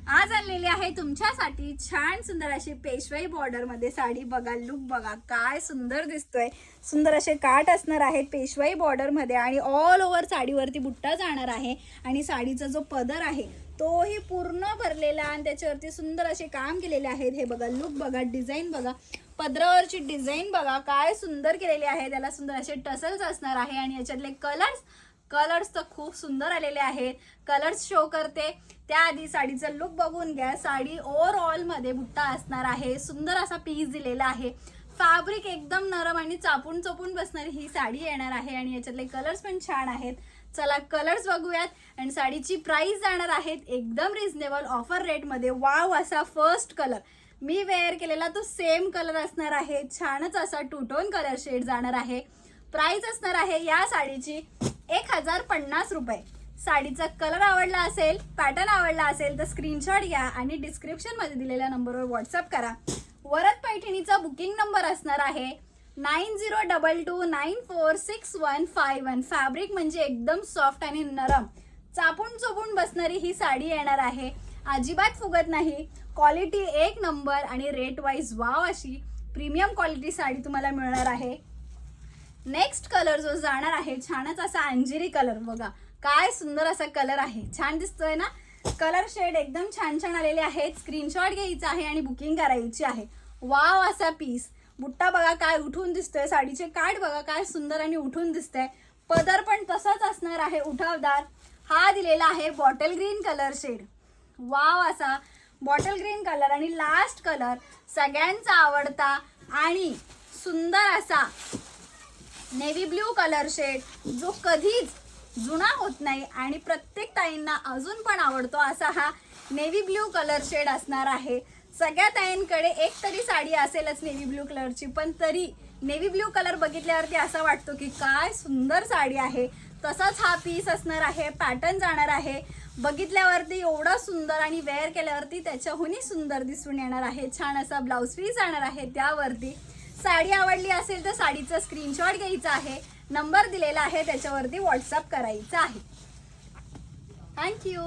आज आणलेली आहे तुमच्यासाठी छान सुंदर अशी पेशवाई बॉर्डर मध्ये साडी। बघा लुक बघा काय सुंदर दिसतोय। सुंदर असे काठ असणार आहेत पेशवाई बॉर्डर मध्ये आणि ऑल ओव्हर साडीवरती बुट्टा जाणार आहे आणि साडीचा जो पदर आहे तोही पूर्ण भरलेला आणि त्याच्यावरती सुंदर असे काम केलेले आहेत। हे बघा लुक बघा, डिझाईन बघा, पदरावरची डिझाईन बघा काय सुंदर केलेली आहे। त्याला सुंदर असे टसल्स असणार आहे आणि याच्यातले कलर्स तर खूप सुंदर आलेले आहेत। कलर्स शो करते त्याआधी साडीचा लुक बघून घ्या। साडी ओव्हरऑल मध्ये बुट्टा असणार आहे। सुंदर असा पीस दिलेला आहे। फॅब्रिक एकदम नरम आणि चापून चोपून बसणारी ही साडी येणार आहे आणि याच्यातले कलर्स पण छान आहेत। चला कलर्स बघूयात आणि साडीची प्राइस जाणार आहेत एकदम रिझनेबल ऑफर रेट मध्ये। वाव असा फर्स्ट कलर मी वेअर केलेला तो सेम कलर असणार आहे। छानच असा टू टोन कलर शेड जाणार आहे। प्राइस असणार आहे या साडीची 1050 रुपये। साडीचा कलर आवडला असेल, पॅटर्न आवडला असेल तर स्क्रीनशॉट घ्या आणि डिस्क्रिप्शन मध्ये दिलेल्या नंबरवर व्हॉट्सअप करा। वरद पैठणीचा बुकिंग नंबर असणार आहे 9022946151। फॅब्रिक म्हणजे एकदम सॉफ्ट आणि नरम, चापून चोपून बसणारी ही साडी येणार आहे। अजिबात फुगत नाही, क्वालिटी एक नंबर आणि रेट वाईज वाव अशी प्रीमियम क्वालिटी साडी तुम्हाला मिळणार आहे। नेक्स्ट कलर जो जाणार आहे छानच असा अंजिरी कलर। बघा काय सुंदर असा कलर आहे, छान दिसतोय ना। कलर शेड एकदम छान छान आलेले आहेत। स्क्रीनशॉट घ्यायचा आहे आणि बुकिंग करायची आहे। वाव असा पीस, बुट्टा बघा काय उठून दिसतोय, साडीचे काठ बघा काय सुंदर आणि उठून दिसतंय। पदर पण तसाच असणार आहे उठावदार। हा दिलेला आहे bottle green colour shade. Wow असा बॉटल ग्रीन कलर आणि लास्ट कलर सगळ्यांचा आवडता आणि सुंदर असा नेव्ही ब्ल्यू कलर शेड, जो कधीच जुना होत नाही आणि प्रत्येक ताईंना अजून पण आवडतो असा हा नेव्ही ब्ल्यू कलर शेड असणार आहे। सगळ्या ताईंकडे एक तरी साडी असेलच नेव्ही ब्ल्यू कलरची, पण तरी नेव्ही ब्ल्यू कलर बघितल्यावरती असा वाटतो की काय सुंदर साडी आहे। तसाच हा पीस असणार आहे, पॅटर्न जाणार आहे। बघितल्यावरती एवढा सुंदर आणि वेअर केल्यावरती त्याच्याहूनही सुंदर दिसून येणार आहे। छान असा ब्लाउज पीस जाणार आहे त्यावरती। साडी आवडली असेल तर साडीचा स्क्रीनशॉट घ्यायचा आहे, नंबर दिलेला आहे त्याच्यावरती व्हॉट्सअप करायचा आहे। थँक्यू।